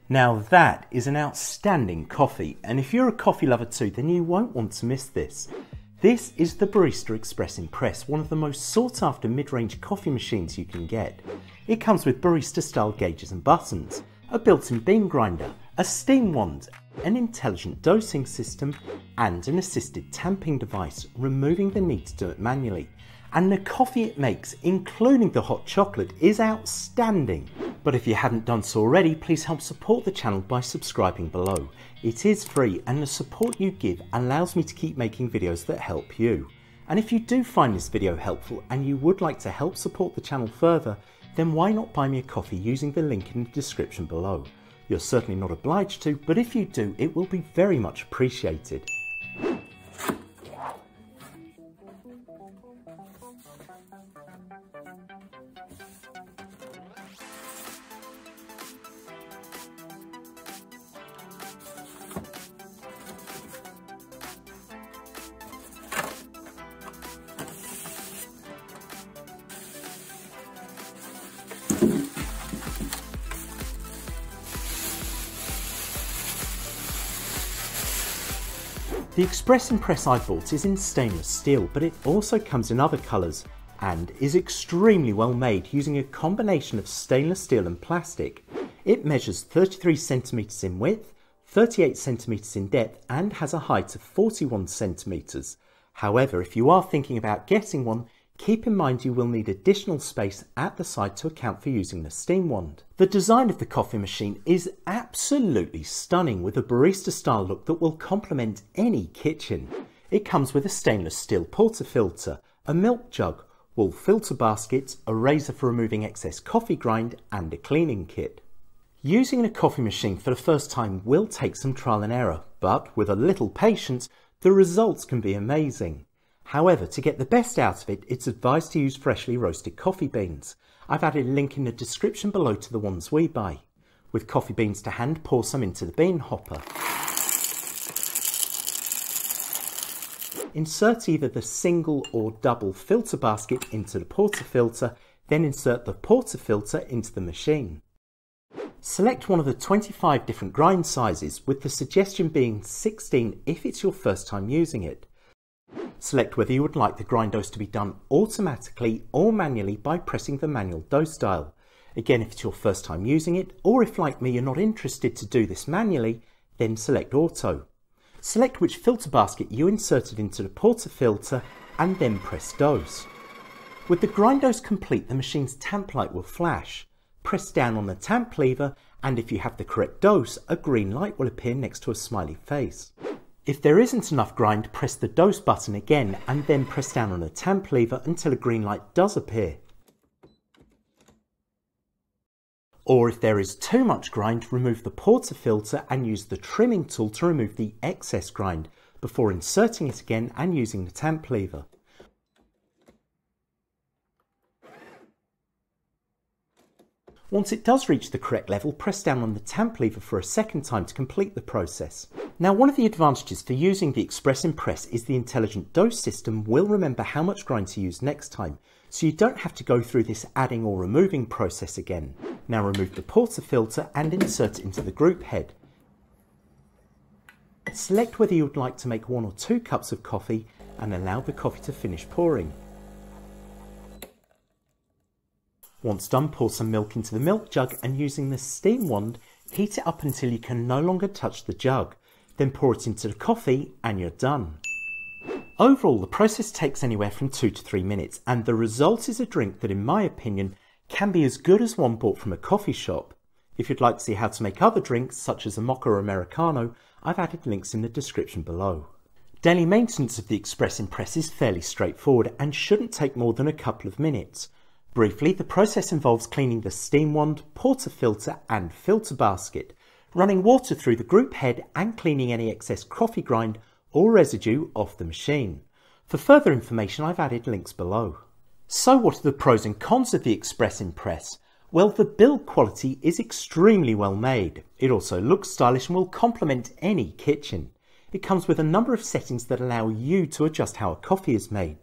Now that is an outstanding coffee, and if you're a coffee lover too, then you won't want to miss this. This is the Barista Express Impress, one of the most sought after mid-range coffee machines you can get. It comes with barista style gauges and buttons, a built-in bean grinder, a steam wand, an intelligent dosing system, and an assisted tamping device, removing the need to do it manually. And the coffee it makes, including the hot chocolate, is outstanding. But if you haven't done so already, please help support the channel by subscribing below. It is free, and the support you give allows me to keep making videos that help you. And if you do find this video helpful and you would like to help support the channel further, then why not buy me a coffee using the link in the description below. You're certainly not obliged to, but if you do, it will be very much appreciated. The Express Impress I bought is in stainless steel, but it also comes in other colours and is extremely well made using a combination of stainless steel and plastic. It measures 33 centimetres in width, 38 centimetres in depth and has a height of 41 centimetres. However, if you are thinking about getting one, keep in mind you will need additional space at the side to account for using the steam wand. The design of the coffee machine is absolutely stunning, with a barista style look that will complement any kitchen. It comes with a stainless steel portafilter, a milk jug, wool filter basket, a razor for removing excess coffee grind and a cleaning kit. Using a coffee machine for the first time will take some trial and error, but with a little patience the results can be amazing. However, to get the best out of it, it's advised to use freshly roasted coffee beans. I've added a link in the description below to the ones we buy. With coffee beans to hand, pour some into the bean hopper. Insert either the single or double filter basket into the portafilter, then insert the portafilter into the machine. Select one of the 25 different grind sizes, with the suggestion being 16 if it's your first time using it. Select whether you would like the grind dose to be done automatically or manually by pressing the manual dose dial. Again, if it's your first time using it, or if like me you're not interested to do this manually, then select auto. Select which filter basket you inserted into the portafilter and then press dose. With the grind dose complete, the machine's tamp light will flash. Press down on the tamp lever and if you have the correct dose, a green light will appear next to a smiley face. If there isn't enough grind, press the dose button again and then press down on the tamp lever until a green light does appear. Or if there is too much grind, remove the portafilter and use the trimming tool to remove the excess grind before inserting it again and using the tamp lever. Once it does reach the correct level, press down on the tamp lever for a second time to complete the process. Now, one of the advantages for using the Express Impress is the intelligent dose system will remember how much grind to use next time, so you don't have to go through this adding or removing process again. Now remove the portafilter and insert it into the group head. Select whether you would like to make 1 or 2 cups of coffee and allow the coffee to finish pouring. Once done, pour some milk into the milk jug and using the steam wand, heat it up until you can no longer touch the jug. Then pour it into the coffee and you're done. Overall, the process takes anywhere from 2 to 3 minutes, and the result is a drink that, in my opinion, can be as good as one bought from a coffee shop. If you'd like to see how to make other drinks, such as a mocha or Americano, I've added links in the description below. Daily maintenance of the Express Impress is fairly straightforward and shouldn't take more than a couple of minutes. Briefly, the process involves cleaning the steam wand, portafilter and filter basket, running water through the group head and cleaning any excess coffee grind or residue off the machine. For further information, I've added links below. So what are the pros and cons of the Express Impress? Well, the build quality is extremely well made. It also looks stylish and will complement any kitchen. It comes with a number of settings that allow you to adjust how a coffee is made.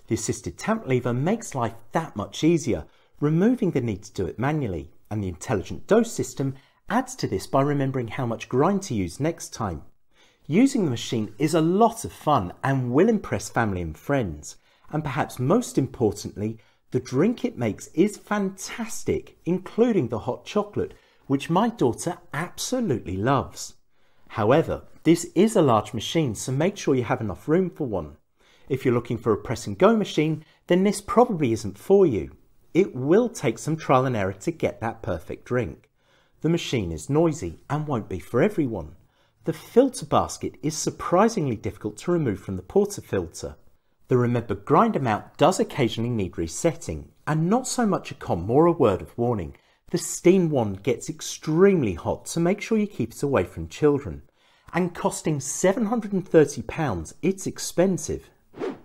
The assisted tamp lever makes life that much easier, removing the need to do it manually, and the intelligent dose system Add to this by remembering how much grind to use next time. Using the machine is a lot of fun and will impress family and friends. And perhaps most importantly, the drink it makes is fantastic, including the hot chocolate, which my daughter absolutely loves. However, this is a large machine, so make sure you have enough room for one. If you're looking for a press and go machine, then this probably isn't for you. It will take some trial and error to get that perfect drink. The machine is noisy and won't be for everyone. The filter basket is surprisingly difficult to remove from the portafilter. The remembered grind amount does occasionally need resetting, and not so much a con, more a word of warning. The steam wand gets extremely hot, so make sure you keep it away from children. And costing £730, it's expensive.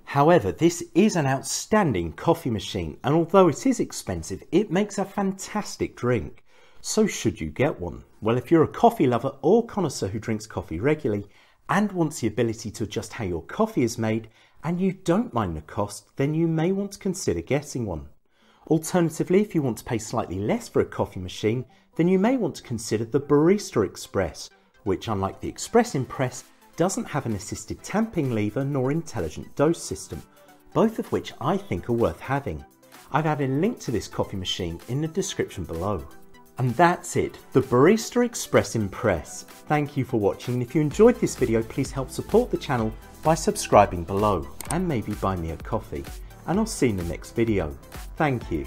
However, this is an outstanding coffee machine, and although it is expensive, it makes a fantastic drink. So should you get one? Well, if you're a coffee lover or connoisseur who drinks coffee regularly and wants the ability to adjust how your coffee is made, and you don't mind the cost, then you may want to consider getting one. Alternatively, if you want to pay slightly less for a coffee machine, then you may want to consider the Barista Express, which, unlike the Express Impress, doesn't have an assisted tamping lever nor intelligent dose system, both of which I think are worth having. I've added a link to this coffee machine in the description below. And that's it, the Barista Express Impress. Thank you for watching, and if you enjoyed this video, please help support the channel by subscribing below and maybe buy me a coffee. And I'll see you in the next video. Thank you.